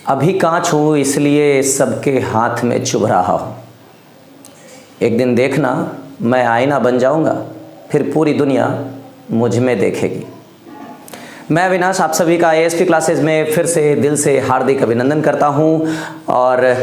अभी कांच हूँ इसलिए सबके हाथ में चुभ रहा हूँ। एक दिन देखना मैं आईना बन जाऊँगा, फिर पूरी दुनिया मुझ में देखेगी। मैं अविनाश आप सभी का एएसपी क्लासेस में फिर से दिल से हार्दिक अभिनंदन करता हूँ। और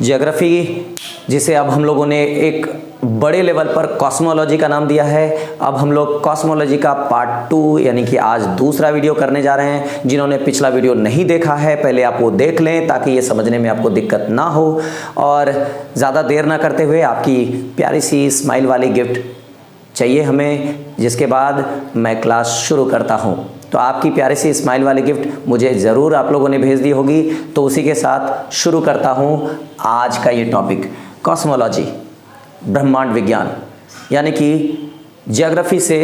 ज्योग्राफी, जिसे अब हम लोगों ने एक बड़े लेवल पर कॉस्मोलॉजी का नाम दिया है, अब हम लोग कॉस्मोलॉजी का पार्ट 2 यानी कि आज दूसरा वीडियो करने जा रहे हैं। जिन्होंने पिछला वीडियो नहीं देखा है पहले आप वो देख लें ताकि ये समझने में आपको दिक्कत ना हो। और ज़्यादा देर ना करते हुए आपकी प्यारी सी स्माइल वाली गिफ्ट चाहिए हमें, जिसके बाद मैं क्लास शुरू करता हूँ। तो आपकी प्यारी सी स्माइल वाली गिफ्ट मुझे ज़रूर आप लोगों ने भेज दी होगी। तो उसी के साथ शुरू करता हूँ आज का ये टॉपिक, कॉस्मोलॉजी, ब्रह्मांड विज्ञान, यानी कि ज्योग्राफी से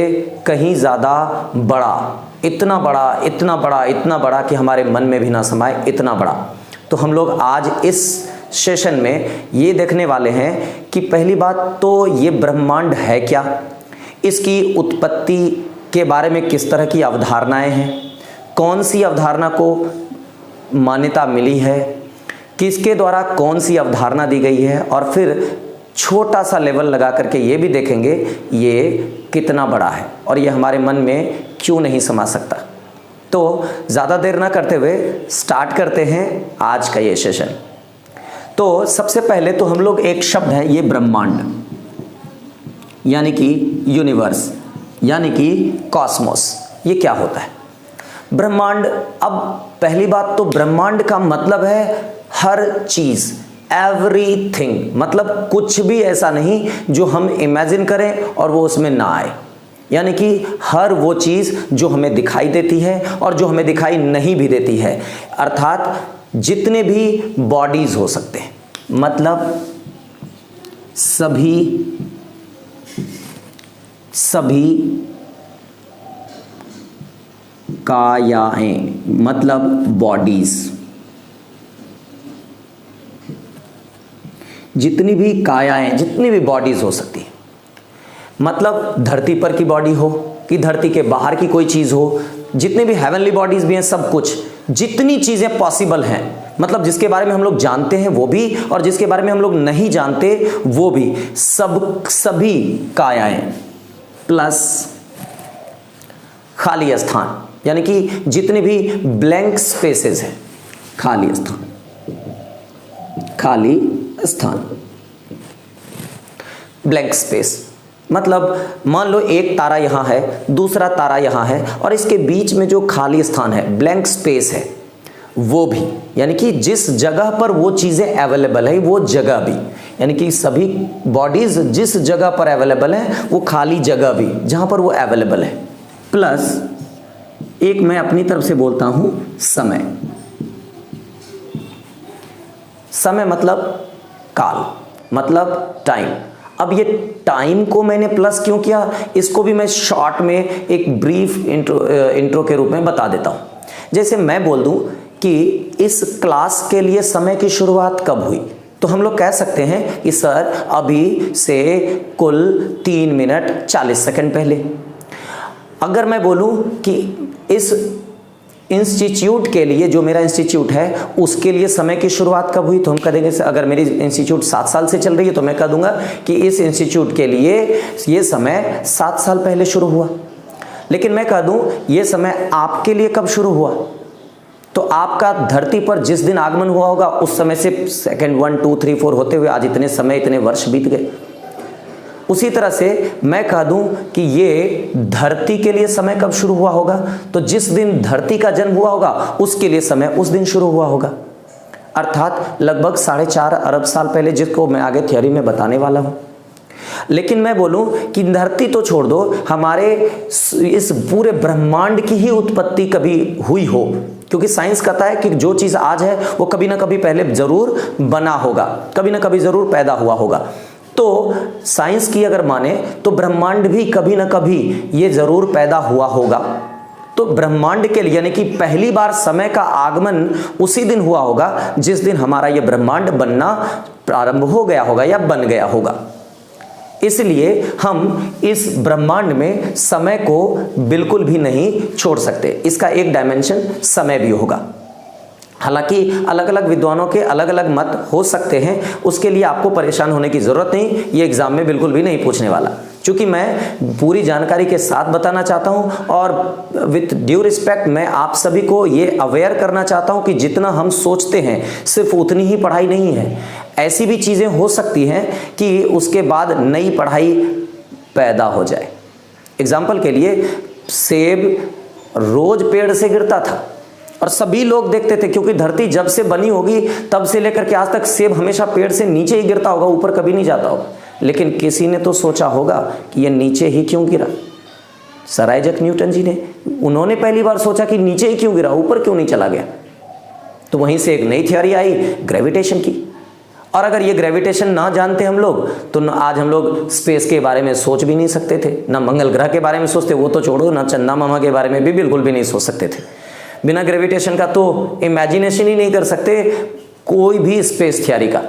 कहीं ज़्यादा बड़ा, इतना बड़ा, इतना बड़ा, इतना बड़ा कि हमारे मन में भी ना समाए, इतना बड़ा। तो हम लोग आज इस सेशन में ये देखने वाले हैं कि पहली बात तो ये ब्रह्मांड है क्या, इसकी उत्पत्ति के बारे में किस तरह की अवधारणाएं हैं, कौन सी अवधारणा को मान्यता मिली है, किसके द्वारा कौन सी अवधारणा दी गई है, और फिर छोटा सा लेवल लगा करके ये भी देखेंगे ये कितना बड़ा है और ये हमारे मन में क्यों नहीं समा सकता। तो ज़्यादा देर ना करते हुए स्टार्ट करते हैं आज का ये सेशन। तो सबसे पहले तो हम लोग एक शब्द है ये ब्रह्मांड, यानी कि यूनिवर्स, यानी कि कॉस्मोस, ये क्या होता है ब्रह्मांड। अब पहली बात तो ब्रह्मांड का मतलब है हर चीज़, एवरीथिंग, मतलब कुछ भी ऐसा नहीं जो हम इमेजिन करें और वो उसमें ना आए, यानी कि हर वो चीज़ जो हमें दिखाई देती है और जो हमें दिखाई नहीं भी देती है, अर्थात जितने भी बॉडीज हो सकते हैं, मतलब सभी कायाएं, मतलब बॉडीज, जितनी भी कायाएं, जितनी भी बॉडीज हो सकती है, मतलब धरती पर की बॉडी हो कि धरती के बाहर की कोई चीज़ हो, जितने भी हेवनली बॉडीज भी हैं, सब कुछ, जितनी चीज़ें पॉसिबल हैं, मतलब जिसके बारे में हम लोग जानते हैं वो भी और जिसके बारे में हम लोग नहीं जानते वो भी, सभी कायाएं प्लस खाली स्थान, यानी कि जितने भी ब्लैंक स्पेसेस हैं, खाली स्थान, ब्लैंक स्पेस, मतलब मान लो एक तारा यहाँ है, दूसरा तारा यहाँ है और इसके बीच में जो खाली स्थान है, ब्लैंक स्पेस है, वो भी, यानी कि जिस जगह पर वो चीज़ें अवेलेबल है वो जगह भी, यानी कि सभी बॉडीज जिस जगह पर अवेलेबल है वो खाली जगह भी जहाँ पर वो अवेलेबल है, प्लस एक मैं अपनी तरफ से बोलता हूँ समय। समय मतलब काल, मतलब टाइम। अब ये टाइम को मैंने प्लस क्यों किया, इसको भी मैं शॉर्ट में एक ब्रीफ इंट्रो के रूप में बता देता हूँ। जैसे मैं बोल दूँ कि इस क्लास के लिए समय की शुरुआत कब हुई, तो हम लोग कह सकते हैं कि सर अभी से कुल 3 मिनट 40 सेकंड पहले। अगर मैं बोलूँ कि इस इंस्टीट्यूट के लिए, जो मेरा इंस्टीट्यूट है उसके लिए समय की शुरुआत कब हुई, तो हम कह देंगे अगर मेरी इंस्टीट्यूट 7 साल से चल रही है तो मैं कह दूंगा कि इस इंस्टीट्यूट के लिए ये समय 7 साल पहले शुरू हुआ। लेकिन मैं कह दूं ये समय आपके लिए कब शुरू हुआ, तो आपका धरती पर जिस दिन आगमन हुआ होगा उस समय से सेकंड 1 2 3 4 होते हुए आज इतने समय, इतने वर्ष बीत गए। उसी तरह से मैं कह दूं कि ये धरती के लिए समय कब शुरू हुआ होगा, तो जिस दिन धरती का जन्म हुआ होगा उसके लिए समय उस दिन शुरू हुआ होगा, अर्थात लगभग 4.5 अरब साल पहले, जिसको मैं आगे थ्योरी में बताने वाला हूं। लेकिन मैं बोलूं कि धरती तो छोड़ दो, हमारे इस पूरे ब्रह्मांड की ही उत्पत्ति कभी हुई हो, क्योंकि साइंस कहता है कि जो चीज़ आज है वो कभी ना कभी पहले जरूर बना होगा, कभी ना कभी जरूर पैदा हुआ होगा। तो साइंस की अगर माने तो ब्रह्मांड भी कभी ना कभी ये जरूर पैदा हुआ होगा। तो ब्रह्मांड के लिए, यानी कि पहली बार समय का आगमन उसी दिन हुआ होगा जिस दिन हमारा ये ब्रह्मांड बनना प्रारंभ हो गया होगा या बन गया होगा। इसलिए हम इस ब्रह्मांड में समय को बिल्कुल भी नहीं छोड़ सकते, इसका एक डायमेंशन समय भी होगा। हालांकि अलग अलग विद्वानों के अलग अलग मत हो सकते हैं, उसके लिए आपको परेशान होने की ज़रूरत नहीं, ये एग्ज़ाम में बिल्कुल भी नहीं पूछने वाला, क्योंकि मैं पूरी जानकारी के साथ बताना चाहता हूं और विथ ड्यू रिस्पेक्ट मैं आप सभी को ये अवेयर करना चाहता हूं कि जितना हम सोचते हैं सिर्फ उतनी ही पढ़ाई नहीं है, ऐसी भी चीज़ें हो सकती हैं कि उसके बाद नई पढ़ाई पैदा हो जाए। एग्जाम्पल के लिए, सेब रोज पेड़ से गिरता था और सभी लोग देखते थे, क्योंकि धरती जब से बनी होगी तब से लेकर के आज तक सेब हमेशा पेड़ से नीचे ही गिरता होगा, ऊपर कभी नहीं जाता होगा। लेकिन किसी ने तो सोचा होगा कि ये नीचे ही क्यों गिरा। सर आइजैक न्यूटन जी ने, उन्होंने पहली बार सोचा कि नीचे ही क्यों गिरा, ऊपर क्यों नहीं चला गया। तो वहीं से एक नई थ्योरी आई ग्रेविटेशन की। और अगर ये ग्रेविटेशन ना जानते हम लोग तो आज हम लोग स्पेस के बारे में सोच भी नहीं सकते थे, ना मंगल ग्रह के बारे में सोचते, वो तो छोड़ो, ना चंदा मामा के बारे में भी बिल्कुल भी नहीं सोच सकते थे। बिना ग्रेविटेशन का तो इमेजिनेशन ही नहीं कर सकते कोई भी स्पेस थ्योरी का।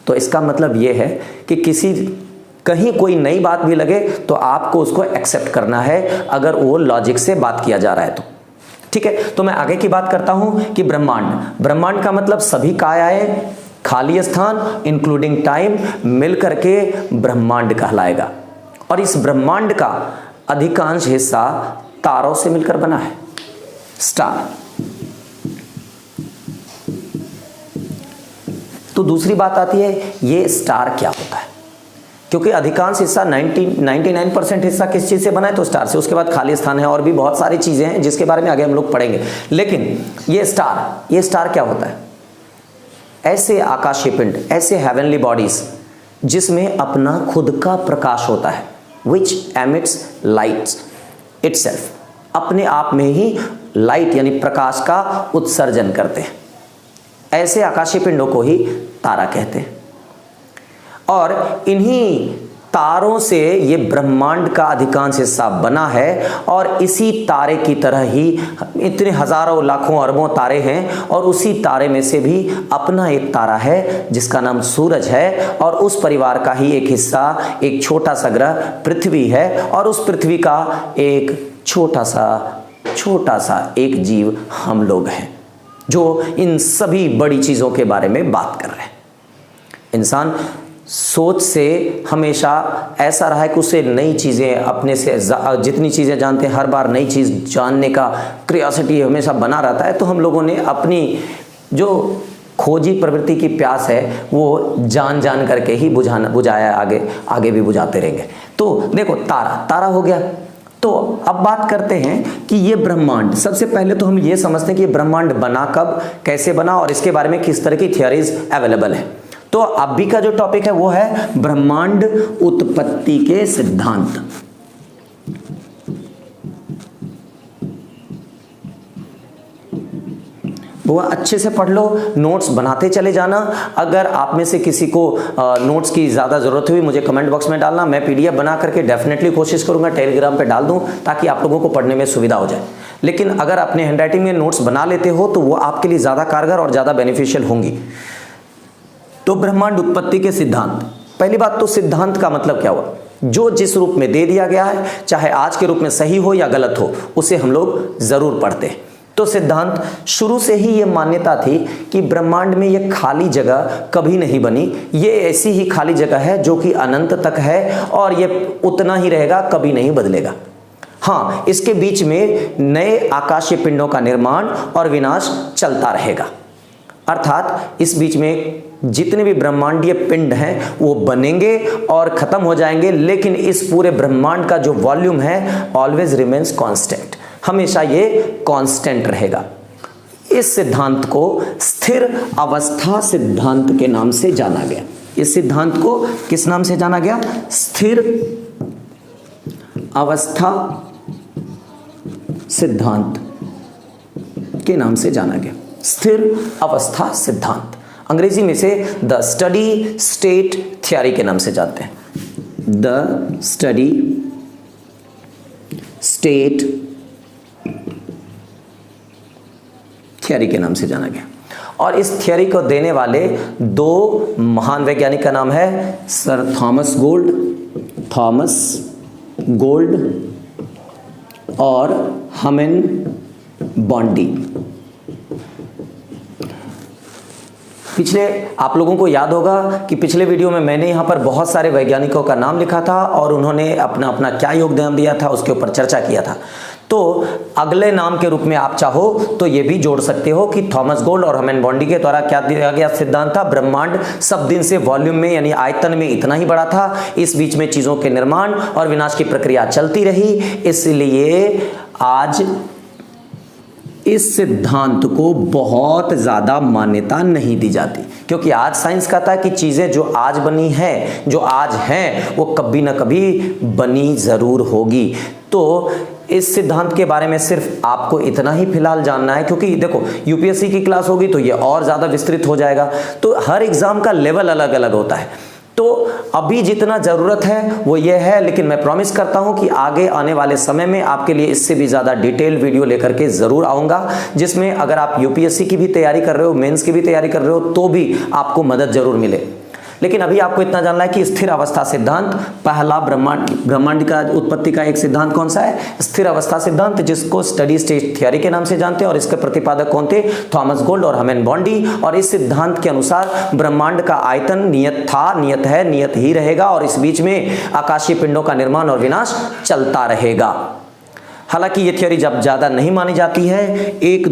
तो इसका मतलब ये है कि कहीं कोई नई बात भी लगे तो आपको उसको एक्सेप्ट करना है, अगर वो लॉजिक से बात किया जा रहा है तो। ठीक है, तो मैं आगे की बात करता हूं कि ब्रह्मांड का मतलब सभी कायाएं, खाली स्थान इंक्लूडिंग टाइम मिलकर के ब्रह्मांड कहलाएगा। और इस ब्रह्मांड का अधिकांश हिस्सा तारों से मिलकर बना है, स्टार। तो दूसरी बात आती है, ये स्टार क्या होता है, क्योंकि अधिकांश हिस्सा 99% हिस्सा किस चीज से बना है, तो स्टार से। उसके बाद खाली स्थान है और भी बहुत सारी चीजें हैं जिसके बारे में आगे हम लोग पढ़ेंगे। लेकिन ये स्टार क्या होता है? ऐसे आकाशीय पिंड, ऐसे हेवनली बॉडीज जिसमें अपना खुद का प्रकाश होता है, विच एमिट्स लाइट्स इटसेल्फ, अपने आप में ही लाइट यानी प्रकाश का उत्सर्जन करते हैं। ऐसे आकाशीय पिंडों को ही तारा कहते हैं। और इन्हीं तारों से ये ब्रह्मांड का अधिकांश हिस्सा बना है। और इसी तारे की तरह ही इतने हजारों लाखों अरबों तारे हैं, और उसी तारे में से भी अपना एक तारा है जिसका नाम सूरज है। और उस परिवार का ही एक हिस्सा, एक छोटा सा ग्रह पृथ्वी है। और उस पृथ्वी का एक छोटा सा एक जीव हम लोग हैं, जो इन सभी बड़ी चीज़ों के बारे में बात कर रहे हैं। इंसान सोच से हमेशा ऐसा रहा है कि उसे नई चीज़ें, अपने से जितनी चीज़ें जानते हैं, हर बार नई चीज़ जानने का क्यूरियोसिटी हमेशा बना रहता है। तो हम लोगों ने अपनी जो खोजी प्रवृत्ति की प्यास है वो जान करके ही बुझाया, आगे भी बुझाते रहेंगे। तो देखो, तारा हो गया। तो अब बात करते हैं कि ये ब्रह्मांड, सबसे पहले तो हम ये समझते हैं कि ये ब्रह्मांड बना कब, कैसे बना, और इसके बारे में किस तरह की थियरीज अवेलेबल है। तो अभी का जो टॉपिक है वो है ब्रह्मांड उत्पत्ति के सिद्धांत। वो अच्छे से पढ़ लो, नोट्स बनाते चले जाना। अगर आप में से किसी को नोट्स की ज़्यादा ज़रूरत हुई मुझे कमेंट बॉक्स में डालना, मैं पीडीएफ बना करके डेफिनेटली कोशिश करूँगा टेलीग्राम पे डाल दूँ ताकि आप लोगों को पढ़ने में सुविधा हो जाए। लेकिन अगर अपने हैंडराइटिंग में नोट्स बना लेते हो तो वो आपके लिए ज़्यादा कारगर और ज़्यादा बेनिफिशियल होंगी। तो ब्रह्मांड उत्पत्ति के सिद्धांत, पहली बात तो सिद्धांत का मतलब क्या हुआ? जो जिस रूप में दे दिया गया है, चाहे आज के रूप में सही हो या गलत हो, उसे हम लोग ज़रूर पढ़ते हैं। तो सिद्धांत, शुरू से ही ये मान्यता थी कि ब्रह्मांड में ये खाली जगह कभी नहीं बनी, ये ऐसी ही खाली जगह है जो कि अनंत तक है और ये उतना ही रहेगा, कभी नहीं बदलेगा। हाँ, इसके बीच में नए आकाशीय पिंडों का निर्माण और विनाश चलता रहेगा। अर्थात इस बीच में जितने भी ब्रह्मांडीय पिंड हैं वो बनेंगे और खत्म हो जाएंगे, लेकिन इस पूरे ब्रह्मांड का जो वॉल्यूम है ऑलवेज रिमेन्स कांस्टेंट, हमेशा ये कांस्टेंट रहेगा। इस सिद्धांत को स्थिर अवस्था सिद्धांत के नाम से जाना गया। इस सिद्धांत को किस नाम से जाना गया? स्थिर अवस्था सिद्धांत के नाम से जाना गया। स्थिर अवस्था सिद्धांत, अंग्रेजी में से द स्टडी स्टेट थ्योरी के नाम से जानते हैं। द स्टडी स्टेट थ्योरी के नाम से जाना गया। और इस थ्योरी को देने वाले दो महान वैज्ञानिक का नाम है सर थॉमस गोल्ड और हमेन बॉन्डी। पिछले आप लोगों को याद होगा कि पिछले वीडियो में मैंने यहाँ पर बहुत सारे वैज्ञानिकों का नाम लिखा था और उन्होंने अपना अपना क्या योगदान दिया था उसके ऊपर चर्चा किया था। तो अगले नाम के रूप में आप चाहो तो ये भी जोड़ सकते हो कि थॉमस गोल्ड और हर्मन बॉन्डी के द्वारा क्या दिया गया सिद्धांत था, ब्रह्मांड सब दिन से वॉल्यूम में यानी आयतन में इतना ही बड़ा था, इस बीच में चीजों के निर्माण और विनाश की प्रक्रिया चलती रही, इसलिए आज इस सिद्धांत को बहुत ज़्यादा मान्यता नहीं दी जाती, क्योंकि आज साइंस कहता है कि चीज़ें जो आज बनी हैं, जो आज हैं, वो कभी ना कभी बनी ज़रूर होगी। तो इस सिद्धांत के बारे में सिर्फ आपको इतना ही फिलहाल जानना है, क्योंकि देखो यूपीएससी की क्लास होगी तो ये और ज़्यादा विस्तृत हो जाएगा। तो हर एग्ज़ाम का लेवल अलग अलग होता है। तो अभी जितना ज़रूरत है वो ये है, लेकिन मैं प्रॉमिस करता हूं कि आगे आने वाले समय में आपके लिए इससे भी ज़्यादा डिटेल वीडियो लेकर के ज़रूर आऊँगा, जिसमें अगर आप यूपीएससी की भी तैयारी कर रहे हो, मेंस की भी तैयारी कर रहे हो, तो भी आपको मदद ज़रूर मिले। लेकिन अभी आपको इतना जानना है कि स्थिर अवस्था सिद्धांत, पहला ब्रह्मांड का उत्पत्ति का एक सिद्धांत कौन सा है? स्थिर अवस्था सिद्धांत, जिसको स्टडी स्टेट थ्योरी के नाम से जानते हैं, और इसके प्रतिपादक कौन थे? थॉमस गोल्ड और हर्मन बॉन्डी। और इस सिद्धांत के अनुसार ब्रह्मांड का आयतन नियत था, नियत है, नियत ही रहेगा, और इस बीच में आकाशीय पिंडों का निर्माण और विनाश चलता रहेगा। हालांकि ये थ्योरी जब ज्यादा नहीं मानी जाती है। एक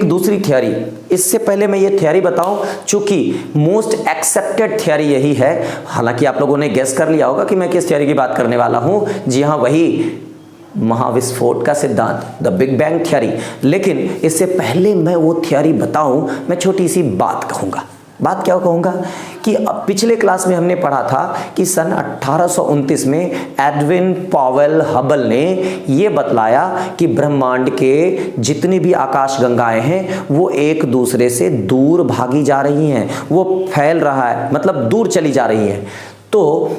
दूसरी थ्योरी, इससे पहले मैं ये थ्योरी बताऊं, चूंकि मोस्ट एक्सेप्टेड थ्योरी यही है। हालांकि आप लोगों ने गेस कर लिया होगा कि मैं किस थ्योरी की बात करने वाला हूं। जी हां, वही महाविस्फोट का सिद्धांत, द बिग बैंग थ्योरी। लेकिन इससे पहले मैं वो थ्योरी बताऊं, मैं छोटी सी बात कहूंगा। बात क्या कहूँगा कि पिछले क्लास में हमने पढ़ा था कि सन 1829 में एडविन पॉवेल हबल ने ये बतलाया कि ब्रह्मांड के जितनी भी आकाशगंगाएं हैं वो एक दूसरे से दूर भागी जा रही हैं, वो फैल रहा है, मतलब दूर चली जा रही हैं। तो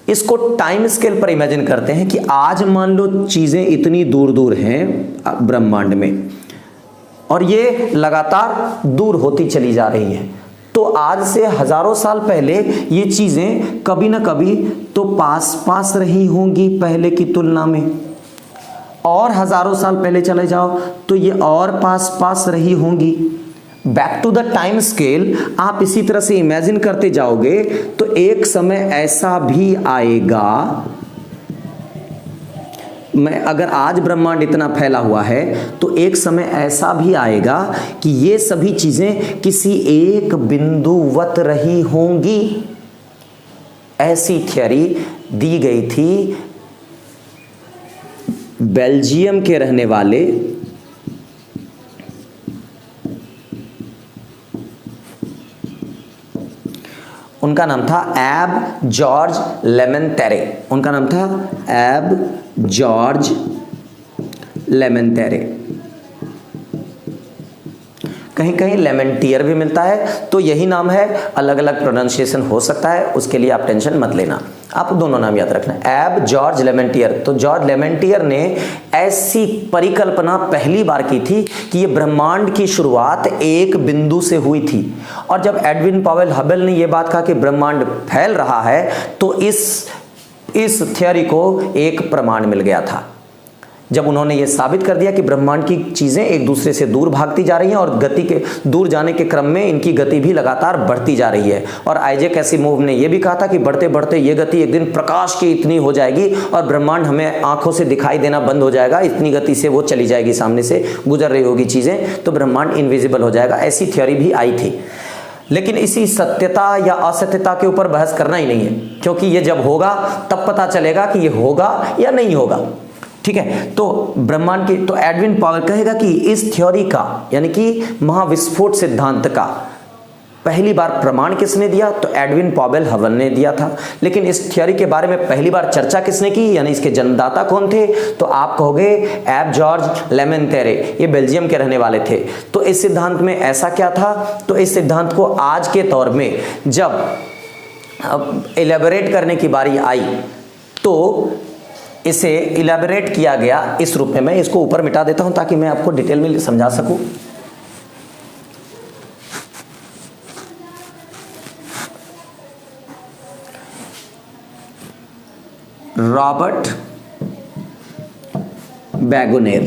इसको टाइम स्केल पर इमेजिन करते हैं कि आज मान लो चीज़ें इतनी दूर दूर हैं ब्रह्मांड में और ये लगातार दूर होती चली जा रही हैं। तो आज से हजारों साल पहले ये चीजें कभी ना कभी तो पास पास रही होंगी पहले की तुलना में, और हजारों साल पहले चले जाओ तो ये और पास पास रही होंगी। Back to the time scale आप इसी तरह से इमेजिन करते जाओगे तो एक समय ऐसा भी आएगा, अगर आज ब्रह्मांड इतना फैला हुआ है तो एक समय ऐसा भी आएगा कि ये सभी चीजें किसी एक बिंदुवत रही होंगी। ऐसी थ्योरी दी गई थी बेल्जियम के रहने वाले उनका नाम था एब जॉर्ज लेमेंटेरे। उनका नाम था एब जॉर्ज लेमेंटेरे। कहीं कहीं लेमेंटियर भी मिलता है, तो यही नाम है, अलग अलग प्रोनाउंसिएशन हो सकता है, उसके लिए आप टेंशन मत लेना, आप दोनों नाम याद रखना, एब जॉर्ज लेमेंटियर। तो जॉर्ज लेमेंटियर ने ऐसी परिकल्पना पहली बार की थी कि ये ब्रह्मांड की शुरुआत एक बिंदु से हुई थी, और जब एडविन पॉवेल हबल ने यह बात कहा कि ब्रह्मांड फैल रहा है तो इस थ्योरी को एक प्रमाण मिल गया था। जब उन्होंने ये साबित कर दिया कि ब्रह्मांड की चीजें एक दूसरे से दूर भागती जा रही हैं और गति के दूर जाने के क्रम में इनकी गति भी लगातार बढ़ती जा रही है, और आइजैक एसिमोव ने यह भी कहा था कि बढ़ते बढ़ते ये गति एक दिन प्रकाश की इतनी हो जाएगी और ब्रह्मांड हमें आंखों से दिखाई देना बंद हो जाएगा, इतनी गति से वो चली जाएगी, सामने से गुजर रही होगी चीजें, तो ब्रह्मांड इनविजिबल हो जाएगा। ऐसी थ्योरी भी आई थी, लेकिन इसी सत्यता या असत्यता के ऊपर बहस करना ही नहीं है, क्योंकि ये जब होगा तब पता चलेगा कि ये होगा या नहीं होगा। ठीक है, तो ब्रह्मांड की, तो एडविन पॉवेल कहेगा कि इस थ्योरी का यानी कि महाविस्फोट सिद्धांत का पहली बार प्रमाण किसने दिया? तो एडविन पॉवेल हबल ने दिया था। लेकिन इस थ्योरी के बारे में पहली बार चर्चा किसने की, यानी इसके जन्मदाता कौन थे? तो आप कहोगे एब जॉर्ज लेमेंटेरे, ये बेल्जियम के रहने वाले थे। तो इस सिद्धांत में ऐसा क्या था? तो इस सिद्धांत को आज के दौर में जब इलेबोरेट करने की बारी आई तो इसे इलेबोरेट किया गया इस रूप में। मैं इसको ऊपर मिटा देता हूं ताकि मैं आपको डिटेल में समझा सकूं। रॉबर्ट बैगोनेर,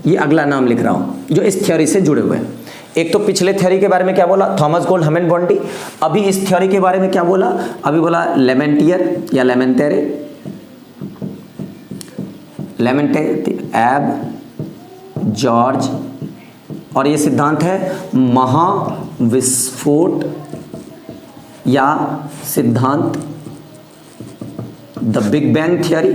ये अगला नाम लिख रहा हूं जो इस थ्योरी से जुड़े हुए हैं। एक तो पिछले थ्योरी के बारे में क्या बोला, थॉमस गोल्ड हमेन बॉन्डी। अभी इस थ्योरी के बारे में क्या बोला, अभी बोला लेमेंटियर या लेमेंटेरे, एब जॉर्ज, और ये सिद्धांत है महाविस्फोट या सिद्धांत, the big bang theory.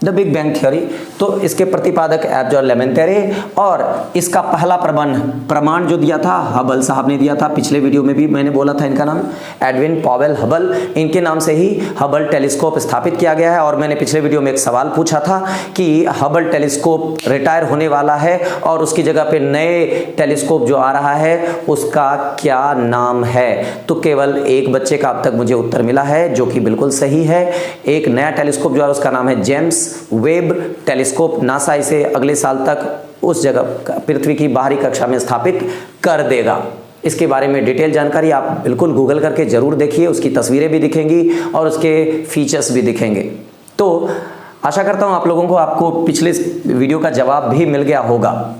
The big bang theory. तो इसके प्रतिपादक एब जॉर्ज लेमेंटेरे, और इसका पहला प्रमाण जो दिया था हबल साहब ने दिया था। पिछले वीडियो में भी मैंने बोला था इनका नाम एडविन पॉवेल हबल, इनके नाम से ही हबल टेलीस्कोप स्थापित किया गया है। और मैंने पिछले वीडियो में एक सवाल पूछा था कि हबल टेलीस्कोप रिटायर होने वाला है और उसकी जगह पे नए टेलीस्कोप जो आ रहा है उसका क्या नाम है। तो केवल एक बच्चे का अब तक मुझे उत्तर मिला है जो कि बिल्कुल सही है। एक नया टेलीस्कोप जो है उसका नाम है जेम्स वेब टेलीस्कोप। नासा इसे अगले साल तक उस जगह पृथ्वी की बाहरी कक्षा में स्थापित कर देगा। इसके बारे में डिटेल जानकारी आप बिल्कुल गूगल करके जरूर देखिए, उसकी तस्वीरें भी दिखेंगी और उसके फीचर्स भी दिखेंगे। तो आशा करता हूं आप लोगों को आपको पिछले वीडियो का जवाब भी मिल गया होगा।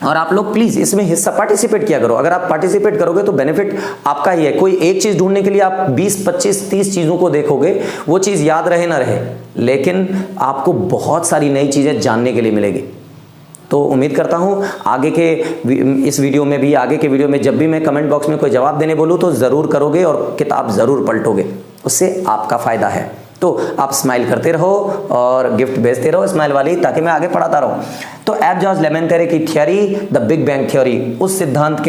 और आप लोग प्लीज इसमें हिस्सा पार्टिसिपेट किया करो। अगर आप पार्टिसिपेट करोगे तो बेनिफिट आपका ही है। कोई एक चीज ढूंढने के लिए आप 20, 25, 30 चीजों को देखोगे, वो चीज याद रहे ना रहे, लेकिन आपको बहुत सारी नई चीजें जानने के लिए मिलेगी। तो उम्मीद करता हूं आगे के इस वीडियो में भी, आगे के वीडियो में जब भी मैं कमेंट बॉक्स में कोई जवाब देने बोलूं तो जरूर करोगे और किताब जरूर पलटोगे, उससे आपका फायदा है। तो आप स्माइल करते रहो और गिफ्ट भेजते रहो स्माइल वाली, ताकि मैं आगे पढ़ाता रहूं। तो एब जॉर्ज लेमेंटेरे की theory, the big bang theory, उस सिद्धांत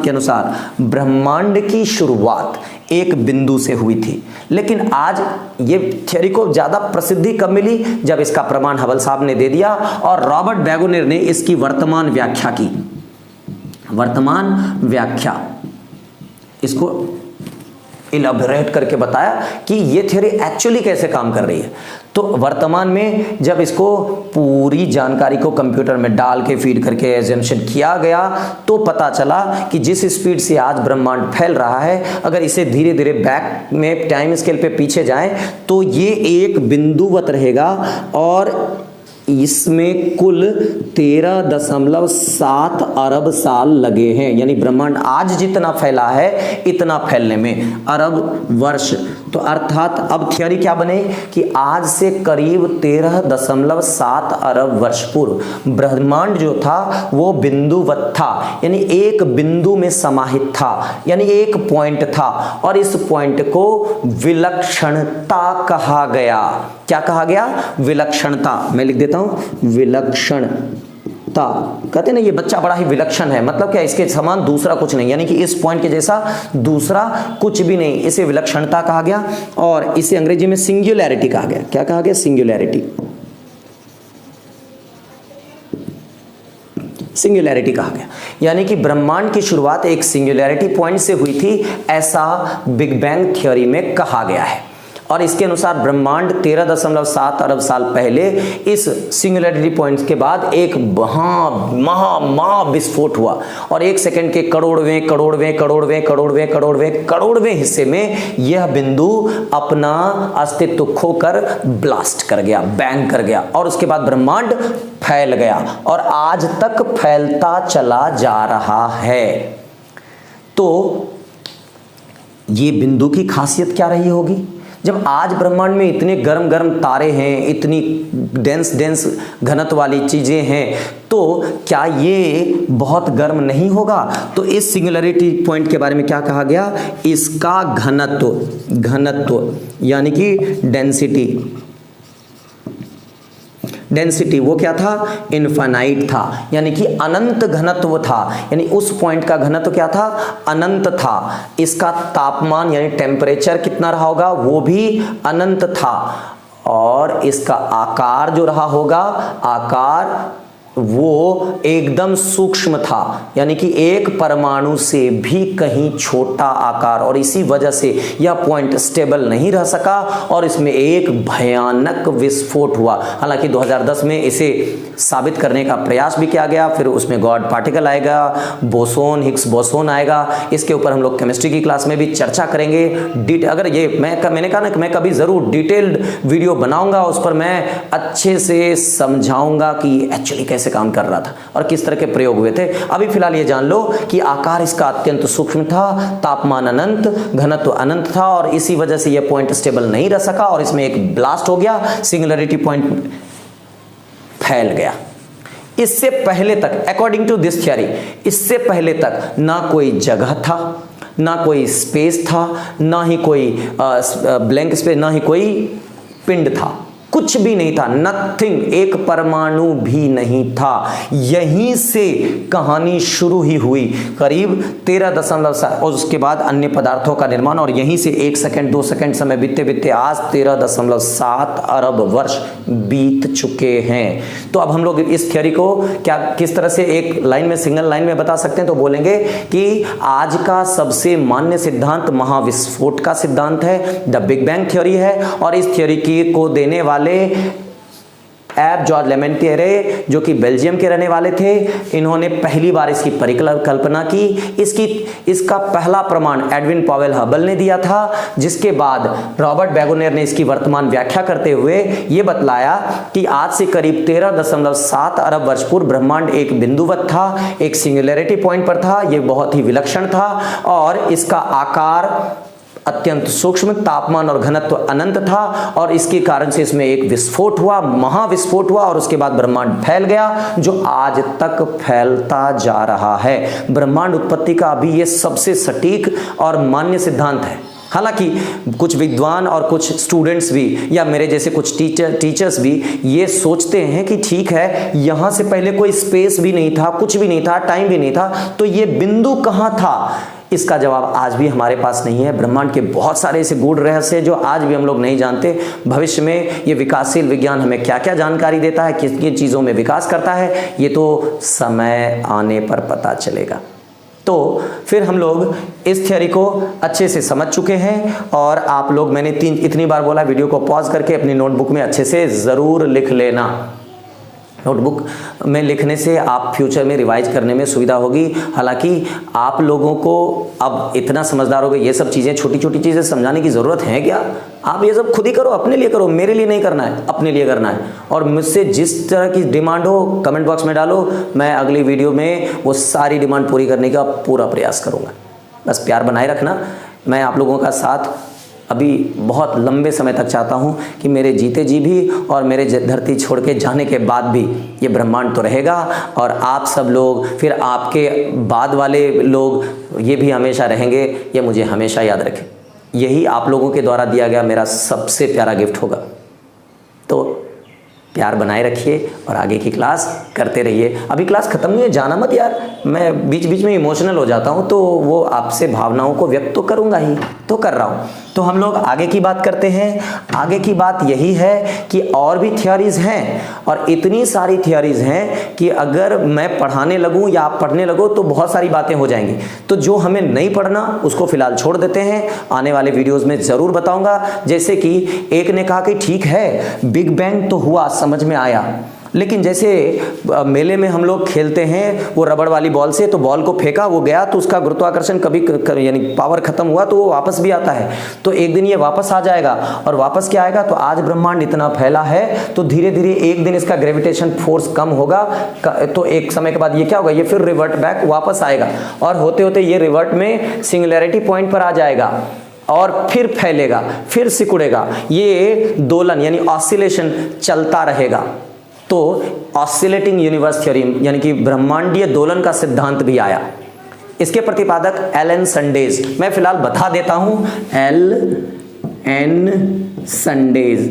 के अनुसार ब्रह्मांड की शुरुआत एक बिंदु से हुई थी। लेकिन आज ये थ्योरी को ज्यादा प्रसिद्धि कब मिली, जब इसका प्रमाण हबल साहब ने दे दिया और रॉबर्ट बैगोनियर ने इसकी वर्तमान व्याख्या की। वर्तमान व्याख्या, इसको इलाबोरेट करके बताया कि ये थ्योरी एक्चुअली कैसे काम कर रही है। तो वर्तमान में जब इसको पूरी जानकारी को कंप्यूटर में डाल के फीड करके एजम्पशन किया गया तो पता चला कि जिस स्पीड से आज ब्रह्मांड फैल रहा है, अगर इसे धीरे धीरे बैक में टाइम स्केल पे पीछे जाएं तो ये एक बिंदुवत रहेगा और इसमें कुल 13.7 अरब साल लगे हैं। यानी ब्रह्मांड आज जितना फैला है इतना फैलने में अरब वर्ष। तो अर्थात अब थ्योरी क्या बने कि आज से करीब 13.7 अरब वर्ष पूर्व ब्रह्मांड जो था वो बिंदुवत था, यानी एक बिंदु में समाहित था, यानी एक पॉइंट था। और इस पॉइंट को विलक्षणता कहा गया। क्या कहा गया? विलक्षणता। मैं लिख देता हूं, विलक्षणता। कहते ना ये बच्चा बड़ा ही विलक्षण है, मतलब क्या, इसके समान दूसरा कुछ नहीं, यानी कि इस पॉइंट के जैसा दूसरा कुछ भी नहीं, इसे विलक्षणता कहा गया। और इसे अंग्रेजी में सिंगुलैरिटी कहा गया। क्या कहा गया? सिंगुलैरिटी। सिंगुलैरिटी कहा गया, यानी कि ब्रह्मांड की शुरुआत एक सिंगुलैरिटी पॉइंट से हुई थी, ऐसा बिग बैंग थ्योरी में कहा गया है। और इसके अनुसार ब्रह्मांड 13.7 अरब साल पहले इस सिंगुलैरिटी पॉइंट के बाद एक महा विस्फोट हुआ और 1 सेकंड के करोड़वें हिस्से में यह बिंदु अपना अस्तित्व खोकर ब्लास्ट कर गया, बैंग कर गया, और उसके बाद ब्रह्मांड फैल गया और आज तक फैलता चला जा रहा है। तो ये बिंदु की खासियत क्या रही होगी? जब आज ब्रह्मांड में इतने गर्म तारे हैं, इतनी डेंस घनत्व वाली चीजें हैं, तो क्या ये बहुत गर्म नहीं होगा? तो इस सिंगुलैरिटी पॉइंट के बारे में क्या कहा गया? इसका घनत्व यानी कि डेंसिटी वो क्या था? इनफाइनाइट था, यानी कि अनंत घनत्व था। यानी उस पॉइंट का घनत्व क्या था? अनंत था। इसका तापमान यानी टेम्परेचर कितना रहा होगा? वो भी अनंत था। और इसका आकार जो रहा होगा, आकार वो एकदम सूक्ष्म था, यानी कि एक परमाणु से भी कहीं छोटा आकार, और इसी वजह से यह पॉइंट स्टेबल नहीं रह सका और इसमें एक भयानक विस्फोट हुआ। हालांकि 2010 में इसे साबित करने का प्रयास भी किया गया, फिर उसमें गॉड पार्टिकल आएगा, बोसोन, हिग्स बोसोन आएगा। इसके ऊपर हम लोग केमिस्ट्री की क्लास में भी चर्चा करेंगे। अगर ये मैंने कहा ना कि मैं कभी ज़रूर डिटेल्ड वीडियो बनाऊंगा, उस पर मैं अच्छे से समझाऊंगा कि एक्चुअली कैसे काम कर रहा था और किस तरह के प्रयोग हुए थे। अभी फिलहाल ये जान लो कि आकार इसका अत्यंत सूक्ष्म था, तापमान अनंत, घनत्व अनंत था और इसी वजह से यह पॉइंट स्टेबल नहीं रह सका और इसमें एक ब्लास्ट हो गया, सिंगुलैरिटी पॉइंट फैल गया। इससे पहले तक, अकॉर्डिंग टू दिस थियरी, इससे पहले तक ना कोई जगह था, ना कोई स्पेस था, ना ही कोई ब्लैंक स्पेस, ना ही कोई पिंड था, कुछ भी नहीं था, नथिंग, एक परमाणु भी नहीं था। यहीं से कहानी शुरू ही हुई, करीब 13.7 और उसके बाद अन्य पदार्थों का निर्माण, और यहीं से 1 सेकंड 2 सेकंड समय बीतते बीतते आज 13.7 अरब वर्ष बीत चुके हैं। तो अब हम लोग इस थियरी को क्या किस तरह से एक लाइन में, सिंगल लाइन में बता सकते हैं, तो बोलेंगे कि आज का सबसे मान्य सिद्धांत महाविस्फोट का सिद्धांत है, द बिग बैंग थ्योरी है। और इस थ्योरी को देने वाले एब जॉर्ज लेमेंटियरे, जो कि बेल्जियम के रहने वाले थे, इन्होंने पहली बार इसकी परिकल्पना की। इसका पहला प्रमाण एडविन पॉवेल हबल ने दिया था, जिसके बाद रॉबर्ट बैगोनियर ने इसकी वर्तमान व्याख्या करते हुए यह बतलाया कि आज से करीब 13.7 अरब वर्ष पूर्व ब्रह्मांड एक बिंदुवत था, एक सिंगुलैरिटी पॉइंट पर था, यह बहुत ही विलक्षण था और इसका आकार अत्यंत सूक्ष्म, तापमान और घनत्व अनंत था और इसके कारण से इसमें एक विस्फोट हुआ, महाविस्फोट हुआ और उसके बाद ब्रह्मांड फैल गया, जो आज तक फैलता जा रहा है। ब्रह्मांड उत्पत्ति का अभी ये सबसे सटीक और मान्य सिद्धांत है। हालांकि कुछ विद्वान और कुछ स्टूडेंट्स भी या मेरे जैसे कुछ टीचर्स भी ये सोचते हैं कि ठीक है, यहाँ से पहले कोई स्पेस भी नहीं था, कुछ भी नहीं था, टाइम भी नहीं था, तो ये बिंदु कहाँ था? इसका जवाब आज भी हमारे पास नहीं है। ब्रह्मांड के बहुत सारे ऐसे गूढ़ रहस्य हैं जो आज भी हम लोग नहीं जानते। भविष्य में ये विकासशील विज्ञान हमें क्या क्या जानकारी देता है, किस किन चीज़ों में विकास करता है, ये तो समय आने पर पता चलेगा। तो फिर हम लोग इस थियरी को अच्छे से समझ चुके हैं और आप लोग, मैंने इतनी बार बोला, वीडियो को पॉज करके अपनी नोटबुक में अच्छे से ज़रूर लिख लेना। नोटबुक में लिखने से आप फ्यूचर में रिवाइज करने में सुविधा होगी। हालांकि आप लोगों को अब इतना समझदार हो गए, ये सब चीज़ें, छोटी छोटी चीज़ें समझाने की ज़रूरत है क्या? आप ये सब खुद ही करो, अपने लिए करो, मेरे लिए नहीं करना है, अपने लिए करना है। और मुझसे जिस तरह की डिमांड हो कमेंट बॉक्स में डालो, मैं अगली वीडियो में वो सारी डिमांड पूरी करने का पूरा प्रयास करूँगा। बस प्यार बनाए रखना। मैं आप लोगों का साथ अभी बहुत लंबे समय तक चाहता हूँ कि मेरे जीते जी भी और मेरे धरती छोड़ के जाने के बाद भी ये ब्रह्मांड तो रहेगा और आप सब लोग, फिर आपके बाद वाले लोग, ये भी हमेशा रहेंगे। ये मुझे हमेशा याद रखें। यही आप लोगों के द्वारा दिया गया मेरा सबसे प्यारा गिफ्ट होगा। तो प्यार बनाए रखिए और आगे की क्लास करते रहिए। अभी क्लास खत्म हुई है, जाना मत यार। मैं बीच बीच में इमोशनल हो जाता हूँ, तो वो आपसे भावनाओं को व्यक्त तो करूँगा ही, तो कर रहा हूँ। तो हम लोग आगे की बात करते हैं। आगे की बात यही है कि और भी थियरीज़ हैं और इतनी सारी थियरीज़ हैं कि अगर मैं पढ़ाने लगूँ या आप पढ़ने लगो तो बहुत सारी बातें हो जाएंगी। तो जो हमें नहीं पढ़ना उसको फिलहाल छोड़ देते हैं, आने वाले वीडियोज़ में ज़रूर बताऊँगा। जैसे कि एक ने कहा कि ठीक है, बिग बैंग तो हुआ, समझ में आया, लेकिन जैसे मेले में हम लोग खेलते हैं वो रबड़ वाली बॉल से, तो बॉल को फेंका, वो गया, तो उसका गुरुत्वाकर्षण कभी यानी पावर खत्म हुआ तो वो वापस भी आता है। तो एक दिन ये वापस आ जाएगा और वापस क्या आएगा? तो आज ब्रह्मांड इतना फैला है तो धीरे धीरे एक दिन इसका ग्रेविटेशन फोर्स कम होगा, तो एक समय के बाद ये क्या होगा? ये फिर रिवर्ट बैक वापस आएगा और होते होते ये रिवर्ट में सिंगुलैरिटी पॉइंट पर आ जाएगा और फिर फैलेगा, फिर सिकुड़ेगा। ये दोलन यानी ऑसिलेशन चलता रहेगा। तो ऑसिलेटिंग यूनिवर्स थ्योरी यानी कि ब्रह्मांडीय दोलन का सिद्धांत भी आया। इसके प्रतिपादक एलन संडेज, मैं फिलहाल बता देता हूं, एल.एन. संडेज,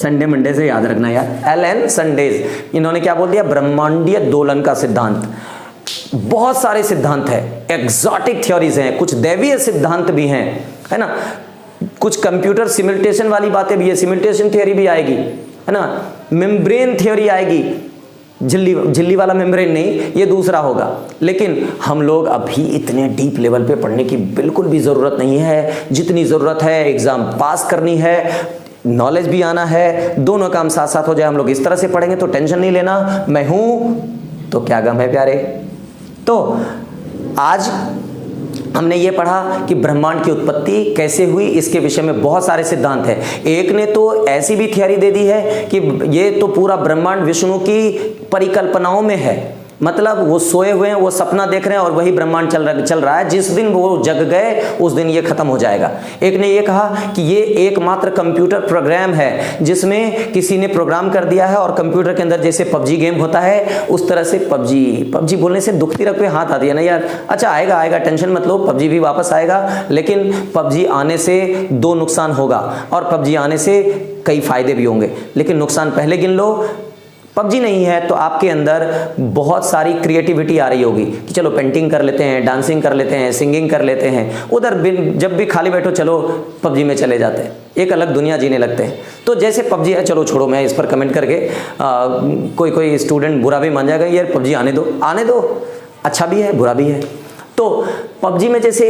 संडे मंडे से याद रखना यार, एल.एन. संडेज। इन्होंने क्या बोल दिया? ब्रह्मांडीय दोलन का सिद्धांत। बहुत सारे सिद्धांत है, एग्जॉटिक थ्योरीज हैं, कुछ दैवीय सिद्धांत भी हैं, है ना, कुछ कंप्यूटर सिमुलेशन वाली बातें भी है, सिमुलेशन थ्योरी भी आएगी, है ना, मेम्ब्रेन थ्योरी आएगी, झिल्ली वाला मेम्ब्रेन नहीं, ये दूसरा होगा। लेकिन हम लोग अभी इतने डीप लेवल पे पढ़ने की बिल्कुल भी ज़रूरत नहीं है। जितनी ज़रूरत है एग्ज़ाम पास करनी है, नॉलेज भी आना है, दोनों काम साथ साथ हो जाए। हम लोग इस तरह से पढ़ेंगे तो टेंशन नहीं लेना, मैं हूँ तो क्या गम है प्यारे। तो आज हमने ये पढ़ा कि ब्रह्मांड की उत्पत्ति कैसे हुई, इसके विषय में बहुत सारे सिद्धांत हैं। एक ने तो ऐसी भी थियरी दे दी है कि ये तो पूरा ब्रह्मांड विष्णु की परिकल्पनाओं में है, मतलब वो सोए हुए हैं, वो सपना देख रहे हैं और वही ब्रह्मांड चल रहा है। जिस दिन वो जग गए उस दिन ये खत्म हो जाएगा। एक ने ये कहा कि ये एकमात्र कंप्यूटर प्रोग्राम है जिसमें किसी ने प्रोग्राम कर दिया है और कंप्यूटर के अंदर जैसे पबजी गेम होता है उस तरह से पबजी बोलने से दुखती रख पे हाथ आती है ना यार। अच्छा आएगा, टेंशन मत लो, पबजी भी वापस आएगा। लेकिन पबजी आने से दो नुकसान होगा और पबजी आने से कई फायदे भी होंगे। लेकिन नुकसान पहले गिन लो। पबजी नहीं है तो आपके अंदर बहुत सारी क्रिएटिविटी आ रही होगी कि चलो पेंटिंग कर लेते हैं, डांसिंग कर लेते हैं, सिंगिंग कर लेते हैं। उधर जब भी खाली बैठो चलो पबजी में चले जाते हैं, एक अलग दुनिया जीने लगते हैं। तो जैसे पबजी है, चलो छोड़ो, मैं इस पर कमेंट करके कोई स्टूडेंट बुरा भी मान जाएगा, यार पबजी आने दो, अच्छा भी है बुरा भी है। तो पबजी में जैसे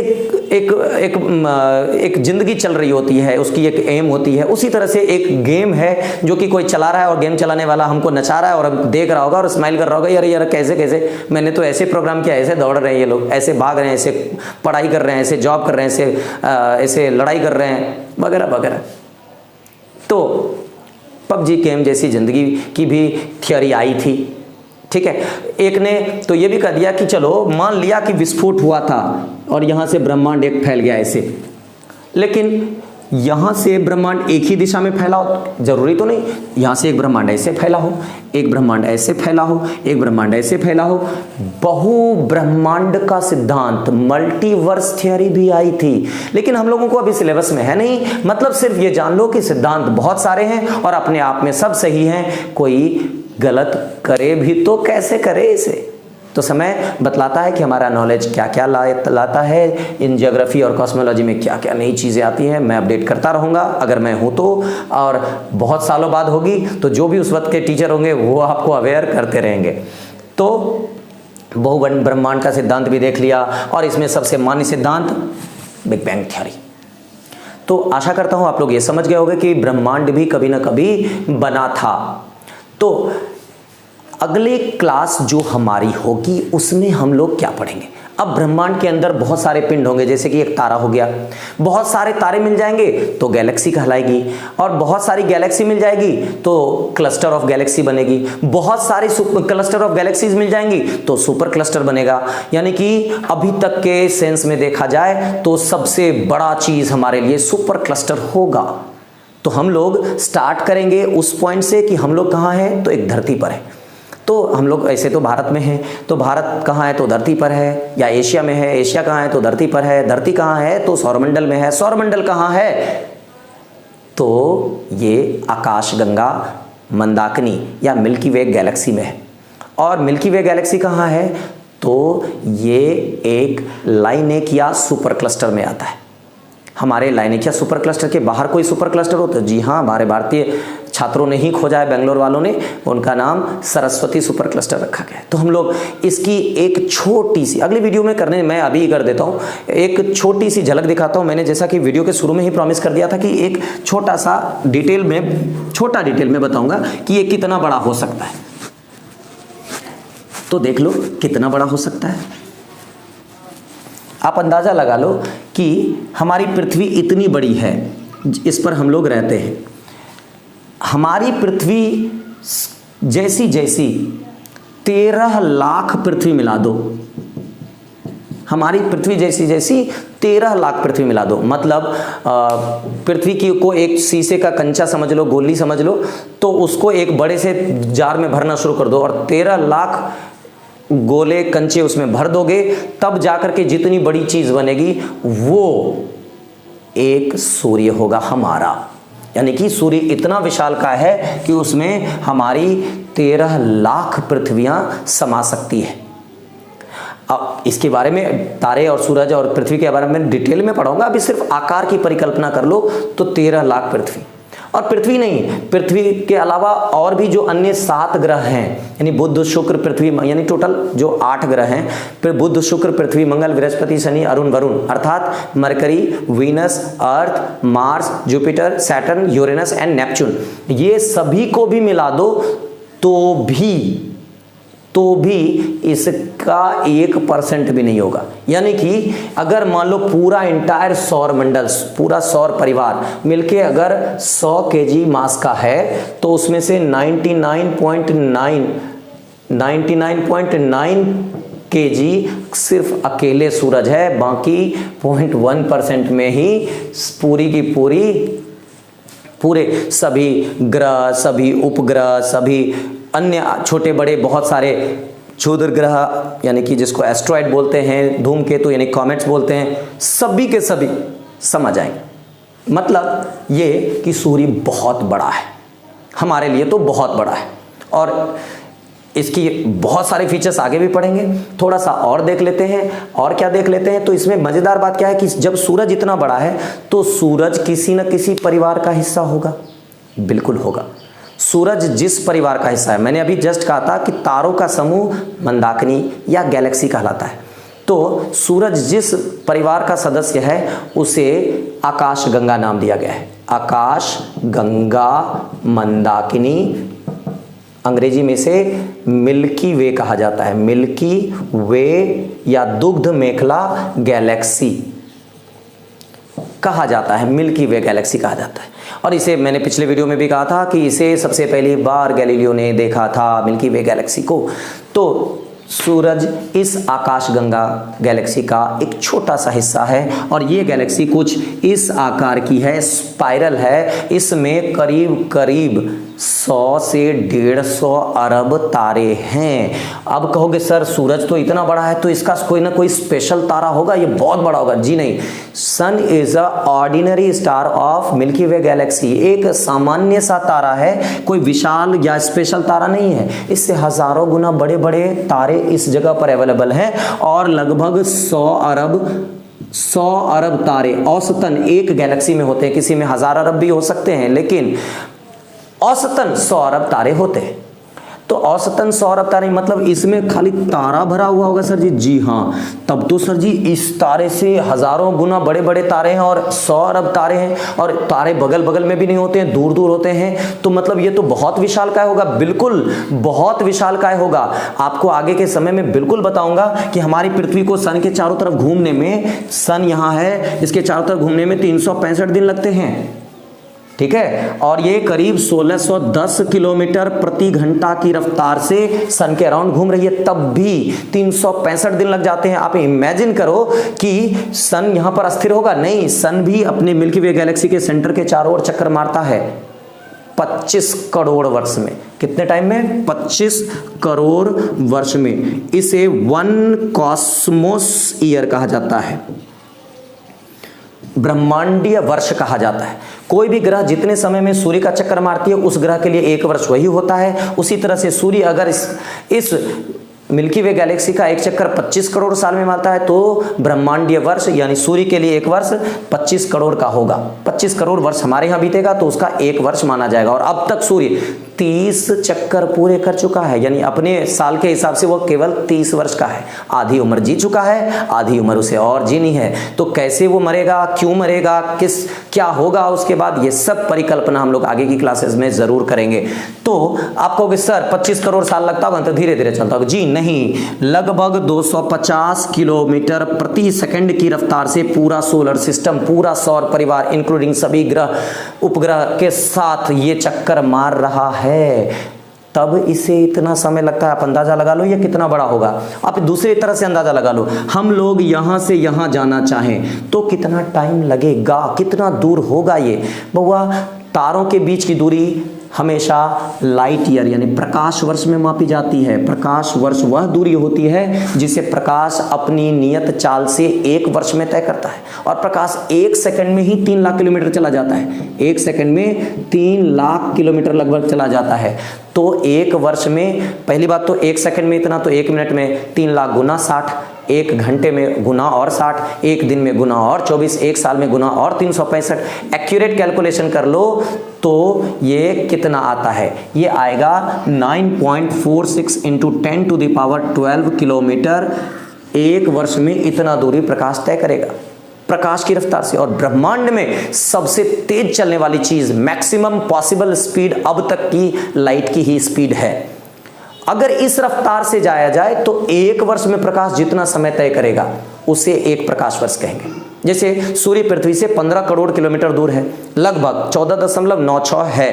एक जिंदगी चल रही होती है, उसकी एक एम होती है, उसी तरह से एक गेम है जो कि कोई चला रहा है और गेम चलाने वाला हमको नचा रहा है और हम देख रहा होगा और स्माइल कर रहा होगा, यार कैसे मैंने तो ऐसे प्रोग्राम किया, ऐसे दौड़ रहे हैं ये लोग, ऐसे भाग रहे हैं, ऐसे पढ़ाई कर रहे हैं, ऐसे जॉब कर रहे हैं, ऐसे लड़ाई कर रहे हैं वगैरह वगैरह। तो पबजी गेम जैसी जिंदगी की भी थियोरी आई थी, ठीक है। एक ने तो ये भी कह दिया कि चलो मान लिया कि विस्फोट हुआ था और यहाँ से ब्रह्मांड एक फैल गया ऐसे, लेकिन यहाँ से ब्रह्मांड एक ही दिशा में फैला हो जरूरी तो नहीं, यहाँ से एक ब्रह्मांड ऐसे फैला हो, एक ब्रह्मांड ऐसे फैला हो, एक ब्रह्मांड ऐसे फैला हो। बहु ब्रह्मांड का सिद्धांत, मल्टीवर्स थियरी भी आई थी, लेकिन हम लोगों को अभी सिलेबस में है नहीं। मतलब सिर्फ ये जान लो कि सिद्धांत बहुत सारे हैं और अपने आप में सब सही हैं, कोई गलत करे भी तो कैसे करे इसे। तो समय बतलाता है कि हमारा नॉलेज क्या क्या लाता है, इन ज्योग्राफी और कॉस्मोलॉजी में क्या क्या नई चीज़ें आती हैं। मैं अपडेट करता रहूँगा अगर मैं हूँ तो, और बहुत सालों बाद होगी तो जो भी उस वक्त के टीचर होंगे वो आपको अवेयर करते रहेंगे। तो बहु ब्रह्मांड का सिद्धांत भी देख लिया और इसमें सबसे मान्य सिद्धांत बिग बैंग थ्योरी। तो आशा करता हूँ आप लोग ये समझ गए होंगे कि ब्रह्मांड भी कभी ना कभी बना था। तो अगले क्लास जो हमारी होगी उसमें हम लोग क्या पढ़ेंगे। अब ब्रह्मांड के अंदर बहुत सारे पिंड होंगे, जैसे कि एक तारा हो गया, बहुत सारे तारे मिल जाएंगे तो गैलेक्सी कहलाएगी, और बहुत सारी गैलेक्सी मिल जाएगी तो क्लस्टर ऑफ गैलेक्सी बनेगी, बहुत सारी क्लस्टर ऑफ गैलेक्सीज मिल जाएंगी तो सुपर क्लस्टर बनेगा। यानी कि अभी तक के सेंस में देखा जाए तो सबसे बड़ा चीज हमारे लिए सुपर क्लस्टर होगा। तो हम लोग स्टार्ट करेंगे उस पॉइंट से कि हम लोग कहाँ हैं, तो एक धरती पर है। तो हम लोग ऐसे तो भारत में हैं, तो भारत कहाँ है तो धरती पर है, या एशिया में है, एशिया कहाँ है तो धरती पर है, धरती कहाँ है तो सौरमंडल में है, सौरमंडल कहाँ है तो ये आकाशगंगा मंदाकिनी या मिल्की वे गैलेक्सी में है। और मिल्की वे गैलेक्सी कहाँ है तो ये एक लाइनेकिया सुपर क्लस्टर में आता है। हमारे लाइनेकिया सुपर क्लस्टर के बाहर कोई सुपर क्लस्टर हो तो जी हाँ, हमारे भारतीय छात्रों ने ही खोजा है, बेंगलोर वालों ने, उनका नाम सरस्वती सुपर क्लस्टर रखा गया है। तो हम लोग इसकी एक छोटी सी अगली वीडियो में करने, मैं अभी कर देता हूँ, एक छोटी सी झलक दिखाता हूँ। मैंने जैसा कि वीडियो के शुरू में ही प्रॉमिस कर दिया था कि एक छोटा डिटेल में बताऊंगा कि ये कितना बड़ा हो सकता है। तो देख लो कितना बड़ा हो सकता है। आप अंदाज़ा लगा लो कि हमारी पृथ्वी इतनी बड़ी है, इस पर हम लोग रहते हैं। हमारी पृथ्वी जैसी 13 लाख पृथ्वी मिला दो, हमारी पृथ्वी जैसी 13 लाख पृथ्वी मिला दो। मतलब पृथ्वी की को एक शीशे का कंचा समझ लो, गोली समझ लो, तो उसको एक बड़े से जार में भरना शुरू कर दो और 13 लाख गोले कंचे उसमें भर दोगे, तब जाकर के जितनी बड़ी चीज बनेगी वो एक सूर्य होगा हमारा। यानी कि सूर्य इतना विशालकाय है कि उसमें हमारी 13 लाख पृथ्वियां समा सकती है। अब इसके बारे में तारे और सूरज और पृथ्वी के बारे में डिटेल में पढ़ाऊंगा, अभी सिर्फ आकार की परिकल्पना कर लो तो 13 लाख पृथ्वी। और पृथ्वी नहीं, पृथ्वी के अलावा और भी जो अन्य 7 ग्रह हैं, यानी बुध शुक्र पृथ्वी, यानी टोटल जो 8 ग्रह हैं, फिर बुध शुक्र पृथ्वी मंगल बृहस्पति शनि अरुण वरुण, अर्थात mercury, Venus, earth, Mars, Jupiter, Saturn, Uranus and Neptune, ये सभी को भी मिला दो तो भी इसका 1% भी नहीं होगा। यानी कि अगर मान लो पूरा इंटायर सौर मंडल, पूरा सौर परिवार मिलके अगर 100 केजी मास का है तो उसमें से 99.9 केजी सिर्फ अकेले सूरज है, बाकी 0.1% में ही पूरी की पूरे सभी ग्रह, सभी उपग्रह, सभी अन्य छोटे बड़े बहुत सारे क्षुद्र ग्रह, यानी कि जिसको एस्ट्रॉयड बोलते हैं, धूमकेतु यानी कॉमेट्स बोलते हैं, सभी के सभी समझ आएंगे। मतलब ये कि सूर्य बहुत बड़ा है, हमारे लिए तो बहुत बड़ा है, और इसकी बहुत सारे फीचर्स आगे भी पढ़ेंगे। थोड़ा सा और देख लेते हैं, और क्या देख लेते हैं। तो इसमें मज़ेदार बात क्या है कि जब सूरज इतना बड़ा है तो सूरज किसी न किसी परिवार का हिस्सा होगा, बिल्कुल होगा। सूरज जिस परिवार का हिस्सा है, मैंने अभी जस्ट कहा था कि तारों का समूह मंदाकिनी या गैलेक्सी कहलाता है, तो सूरज जिस परिवार का सदस्य है उसे आकाश गंगा नाम दिया गया है। आकाश गंगा मंदाकिनी, अंग्रेजी में से मिल्की वे कहा जाता है, मिल्की वे या दुग्ध मेखला गैलेक्सी कहा जाता है, मिल्की वे गैलेक्सी कहा जाता है। और इसे मैंने पिछले वीडियो में भी कहा था कि इसे सबसे पहली बार गैलीलियो ने देखा था, मिल्की वे गैलेक्सी को। तो सूरज इस आकाशगंगा गैलेक्सी का एक छोटा सा हिस्सा है, और ये गैलेक्सी कुछ इस आकार की है, स्पाइरल है। इसमें करीब करीब 100 से 150 अरब तारे हैं। अब कहोगे सर सूरज तो इतना बड़ा है तो इसका कोई ना कोई स्पेशल तारा होगा, ये बहुत बड़ा होगा। जी नहीं, sun is a ordinary star of Milky Way galaxy, एक सामान्य सा तारा है, कोई विशाल या स्पेशल तारा नहीं है। इससे हजारों गुना बड़े बड़े तारे इस जगह पर अवेलेबल हैं, और लगभग 100 अरब तारे औसतन एक गैलेक्सी में होते हैं। किसी में 1000 अरब भी हो सकते हैं, लेकिन औसतन 100 अरब तारे होते हैं। तो औसतन 100 अरब तारे मतलब इसमें खाली तारा भरा हुआ होगा सर जी? जी हाँ, तब तो सर जी इस तारे से हजारों गुना बड़े बड़े तारे हैं, और 100 अरब तारे हैं, और तारे बगल बगल में भी नहीं होते हैं, दूर दूर होते हैं। तो मतलब ये तो बहुत विशालकाय होगा, बिल्कुल बहुत विशालकाय होगा। आपको आगे के समय में बिल्कुल बताऊंगा कि हमारी पृथ्वी को सन के चारों तरफ घूमने में, सन यहाँ है, इसके चारों तरफ घूमने में 365 दिन लगते हैं, ठीक है। और ये करीब 1610 किलोमीटर प्रति घंटा की रफ्तार से सन के अराउंड घूम रही है, तब भी 365 दिन लग जाते हैं। आप इमेजिन करो कि सन यहां पर अस्थिर होगा, नहीं, सन भी अपने मिल्की वे गैलेक्सी के सेंटर के चारों ओर चक्कर मारता है 25 करोड़ वर्ष में। कितने टाइम में? 25 करोड़ वर्ष में। इसे 1 कॉस्मोस ईयर कहा जाता है, ब्रह्मांडीय वर्ष कहा जाता है। कोई भी ग्रह जितने समय में सूर्य का चक्कर मारती है उस ग्रह के लिए 1 वर्ष वही होता है। उसी तरह से सूर्य अगर इस मिल्की वे गैलेक्सी का एक चक्कर 25 करोड़ साल में मारता है तो ब्रह्मांडीय वर्ष यानी सूर्य के लिए 1 वर्ष 25 करोड़ का होगा। 25 करोड़ वर्ष हमारे यहाँ बीतेगा तो उसका 1 वर्ष माना जाएगा। और अब तक सूर्य 30 चक्कर पूरे कर चुका है, यानी अपने साल के हिसाब से वो केवल 30 वर्ष का है। आधी उम्र जी चुका है, आधी उम्र उसे और जीनी है। तो कैसे वो मरेगा, क्यों मरेगा, क्या होगा उसके बाद, ये सब परिकल्पना हम लोग आगे की क्लासेस में जरूर करेंगे। तो आप कहोगे सर 25 करोड़ साल लगता होगा तो धीरे धीरे चलता होगा। जी नहीं, लगभग 250 किलोमीटर प्रति सेकंड की रफ्तार से पूरा सोलर सिस्टम, पूरा सौर परिवार इंक्लूडिंग सभी ग्रह उपग्रह के साथ ये चक्कर मार रहा है। तब इसे इतना समय लगता है। आप अंदाजा लगा लो ये कितना बड़ा होगा। आप दूसरी तरह से अंदाजा लगा लो, हम लोग यहां से यहां जाना चाहें तो कितना टाइम लगेगा, कितना दूर होगा ये बउआ। तारों के बीच की दूरी हमेशा लाइट ईयर यानी प्रकाश वर्ष में मापी जाती है। प्रकाश वर्ष वह दूरी होती है जिसे प्रकाश अपनी नियत चाल से 1 वर्ष में तय करता है, और प्रकाश 1 सेकंड में ही 3 लाख किलोमीटर चला जाता है। 1 सेकंड में 3 लाख किलोमीटर लगभग चला जाता है। तो एक वर्ष में, पहली बात तो एक सेकंड में इतना, तो एक मिनट में 3 लाख गुना 60, एक घंटे में गुना और 60, एक दिन में गुना और 24, एक साल में गुना और 365। एक्यूरेट कैलकुलेशन कर लो तो ये कितना आता है, ये आएगा 9.46 इंटू 10⁻12 किलोमीटर। एक वर्ष में इतना दूरी प्रकाश तय करेगा प्रकाश की रफ्तार से। और ब्रह्मांड में सबसे तेज चलने वाली चीज, मैक्सिमम पॉसिबल स्पीड अब तक की लाइट की ही स्पीड है। अगर इस रफ्तार से जाया जाए तो एक वर्ष में प्रकाश जितना समय तय करेगा उसे एक प्रकाश वर्ष कहेंगे। जैसे सूर्य पृथ्वी से 15 करोड़ किलोमीटर दूर है, लगभग 14.96 है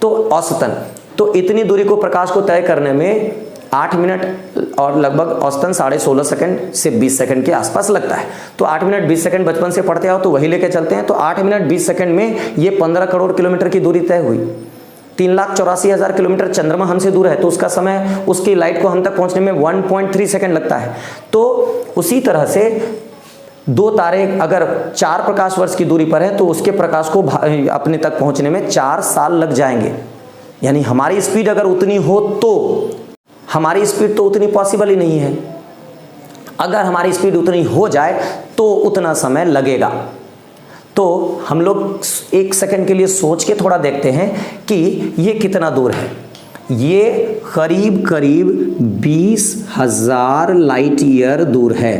तो औसतन, तो इतनी दूरी को प्रकाश को तय करने में 8 मिनट और लगभग औसतन 16.5 सेकंड से 20 सेकंड के आसपास लगता है। तो 8 मिनट 20 सेकंड बचपन से पढ़ते आओ तो वही लेके चलते हैं, तो 8 मिनट 20 सेकंड में ये 15 करोड़ किलोमीटर की दूरी तय हुई। 3,84,000 किलोमीटर चंद्रमा हमसे दूर है तो उसका समय, उसकी लाइट को हम तक पहुंचने में 1.3 सेकंड लगता है। तो उसी तरह से 2 तारे अगर 4 प्रकाश वर्ष की दूरी पर है तो उसके प्रकाश को अपने तक पहुंचने में 4 साल लग जाएंगे। यानी हमारी स्पीड अगर उतनी हो तो, हमारी स्पीड तो उतनी पॉसिबल ही नहीं है, अगर हमारी स्पीड उतनी हो जाए तो उतना समय लगेगा। तो हम लोग एक सेकंड के लिए सोच के थोड़ा देखते हैं कि ये कितना दूर है। ये करीब करीब 20,000 लाइट ईयर दूर है।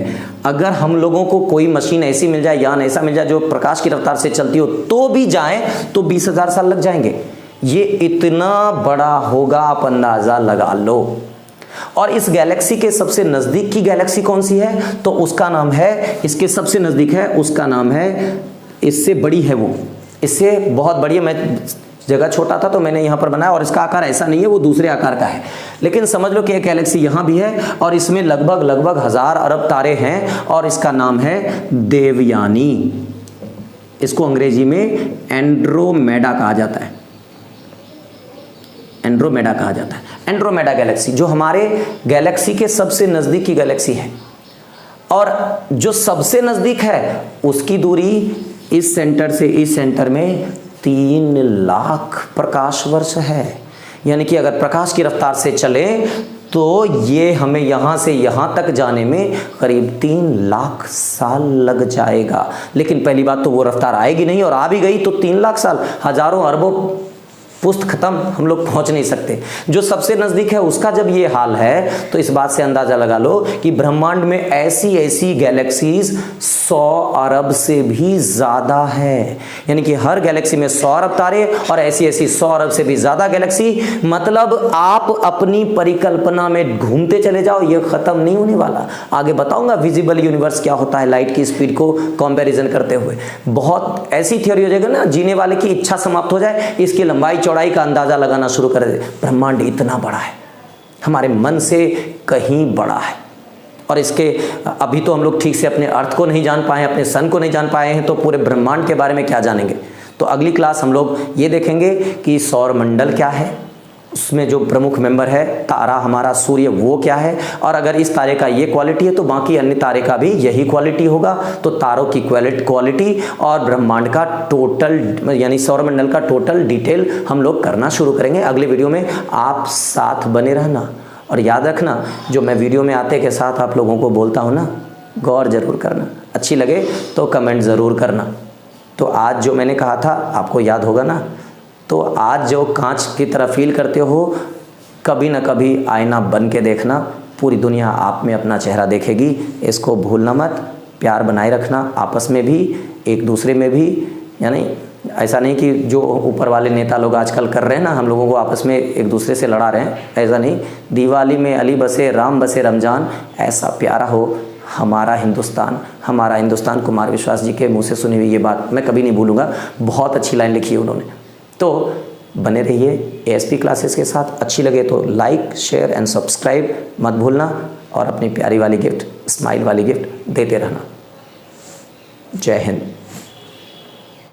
अगर हम लोगों को कोई मशीन ऐसी मिल जाए, यान ऐसा मिल जाए जो प्रकाश की रफ्तार से चलती हो तो भी जाए तो 20,000 साल लग जाएंगे। ये इतना बड़ा होगा, आप अंदाजा लगा लो। और इस गैलेक्सी के सबसे नजदीक की गैलेक्सी कौन सी है, तो उसका नाम है, इसके सबसे नजदीक है उसका नाम है, इससे बड़ी है वो, इससे बहुत बड़ी है। मैं जगह छोटा था तो मैंने यहाँ पर बनाया और इसका आकार ऐसा नहीं है, वो दूसरे आकार का है। लेकिन समझ लो कि एक गैलेक्सी यहाँ भी है और इसमें लगभग 1000 अरब तारे हैं और इसका नाम है देवयानी। इसको अंग्रेजी में एंड्रोमेडा कहा जाता है, एंड्रोमेडा कहा जाता है। एंड्रोमेडा गैलेक्सी जो हमारे गैलेक्सी के सबसे नजदीक की गैलेक्सी है, और जो सबसे नजदीक है उसकी दूरी इस सेंटर से इस सेंटर में 3 लाख प्रकाश वर्ष है। यानी कि अगर प्रकाश की रफ्तार से चले तो ये हमें यहाँ से यहाँ तक जाने में करीब 3 लाख साल लग जाएगा। लेकिन पहली बात तो वो रफ्तार आएगी नहीं, और आ भी गई तो 3 लाख साल, हजारों अरबों पुस्त खत्म, हम लोग पहुंच नहीं सकते। जो सबसे नजदीक है उसका जब ये हाल है तो इस बात से अंदाजा लगा लो कि ब्रह्मांड में ऐसी ऐसी गैलेक्सीज 100 अरब से भी ज्यादा है। यानी कि हर गैलेक्सी में 100 अरब तारे और ऐसी ऐसी 100 अरब से भी ज्यादा गैलेक्सी। मतलब आप अपनी परिकल्पना में घूमते चले जाओ, ये खत्म नहीं होने वाला। आगे बताऊंगा विजिबल यूनिवर्स क्या होता है लाइट की स्पीड को कंपैरिजन करते हुए। बहुत ऐसी थ्योरी हो जाएगी ना, जीने वाले की इच्छा समाप्त हो जाए, इसकी लंबाई चौड़ाई का अंदाजा लगाना शुरू कर दे। ब्रह्मांड इतना बड़ा है, हमारे मन से कहीं बड़ा है। और इसके अभी तो हम लोग ठीक से अपने अर्थ को नहीं जान पाए, अपने सन को नहीं जान पाए हैं, तो पूरे ब्रह्मांड के बारे में क्या जानेंगे। तो अगली क्लास हम लोग ये देखेंगे कि सौर मंडल क्या है, उसमें जो प्रमुख मेंबर है तारा हमारा सूर्य वो क्या है, और अगर इस तारे का ये क्वालिटी है तो बाकी अन्य तारे का भी यही क्वालिटी होगा। तो तारों की क्वालिटी और ब्रह्मांड का टोटल यानी सौरमंडल का टोटल डिटेल हम लोग करना शुरू करेंगे अगले वीडियो में। आप साथ बने रहना और याद रखना, जो मैं वीडियो में आते के साथ आप लोगों को बोलता हूँ ना, गौर जरूर करना, अच्छी लगे तो कमेंट ज़रूर करना। तो आज जो मैंने कहा था आपको याद होगा ना, तो आज जो कांच की तरह फील करते हो, कभी ना कभी आईना बन के देखना, पूरी दुनिया आप में अपना चेहरा देखेगी। इसको भूलना मत, प्यार बनाए रखना आपस में भी, एक दूसरे में भी। यानी ऐसा नहीं कि जो ऊपर वाले नेता लोग आजकल कर रहे हैं ना, हम लोगों को आपस में एक दूसरे से लड़ा रहे हैं, ऐसा नहीं। दिवाली में अली बसे राम बसे रमजान, ऐसा प्यारा हो हमारा हिंदुस्तान। कुमार विश्वास जी के मुँह से सुनी हुई ये बात मैं कभी नहीं भूलूंगा, बहुत अच्छी लाइन लिखी है उन्होंने। तो बने रहिए ASP क्लासेस के साथ। अच्छी लगे तो लाइक शेयर एंड सब्सक्राइब मत भूलना, और अपनी प्यारी वाली गिफ्ट, स्माइल वाली गिफ्ट देते रहना। जय हिंद।